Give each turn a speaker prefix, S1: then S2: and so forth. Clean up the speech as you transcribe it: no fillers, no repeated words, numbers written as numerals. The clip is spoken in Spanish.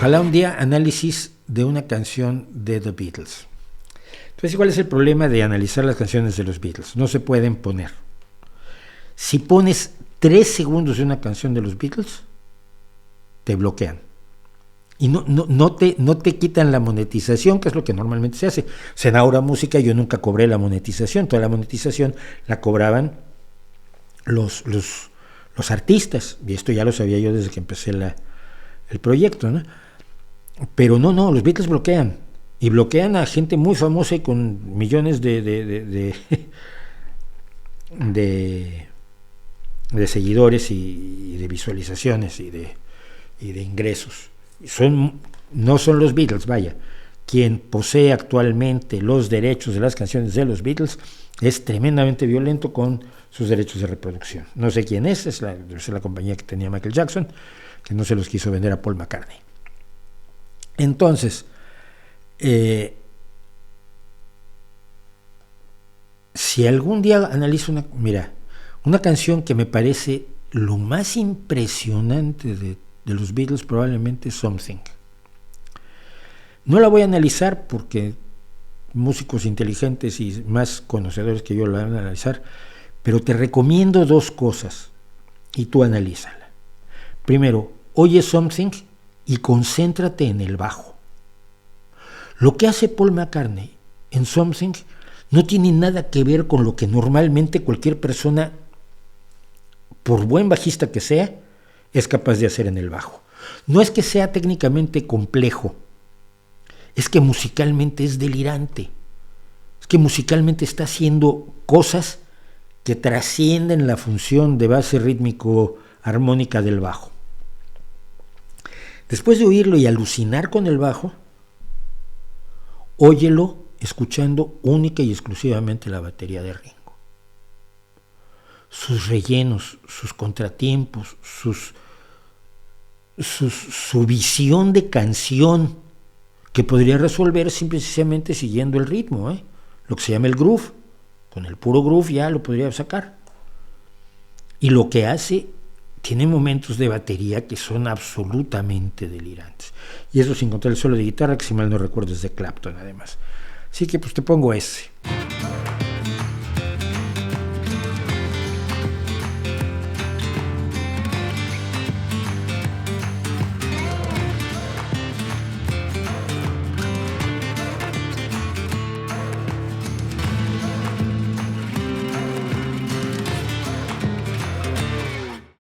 S1: Ojalá un día análisis de una canción de The Beatles. Entonces, ¿cuál es el problema de analizar las canciones de los Beatles? No se pueden poner. Si pones 3 segundos de una canción de los Beatles, te bloquean. Y no te quitan la monetización, que es lo que normalmente se hace. O sea, en Aura Música yo nunca cobré la monetización. Toda la monetización la cobraban los artistas. Y esto ya lo sabía yo desde que empecé el proyecto, ¿no? Pero no, los Beatles bloquean. Y bloquean a gente muy famosa y con millones de seguidores y de visualizaciones y de ingresos. No son los Beatles, vaya. Quien posee actualmente los derechos de las canciones de los Beatles es tremendamente violento con sus derechos de reproducción. No sé quién es la compañía que tenía Michael Jackson, que no se los quiso vender a Paul McCartney. Entonces, si algún día analizo una canción que me parece lo más impresionante de los Beatles, probablemente Something. No la voy a analizar porque músicos inteligentes y más conocedores que yo la van a analizar, pero te recomiendo 2 cosas y tú analízala. Primero, oye Something y concéntrate en el bajo. Lo que hace Paul McCartney en Something no tiene nada que ver con lo que normalmente cualquier persona, por buen bajista que sea, es capaz de hacer en el bajo. No es que sea técnicamente complejo, es que musicalmente es delirante. Es que musicalmente está haciendo cosas que trascienden la función de base rítmico armónica del bajo. Después de oírlo y alucinar con el bajo, óyelo escuchando única y exclusivamente la batería de Ringo. Sus rellenos, sus contratiempos, su visión de canción que podría resolver simplemente siguiendo el ritmo, lo que se llama el groove. Con el puro groove ya lo podría sacar. Y lo que hace, tiene momentos de batería que son absolutamente delirantes. Y eso sin contar el solo de guitarra, que si mal no recuerdo es de Clapton además. Así que pues te pongo ese.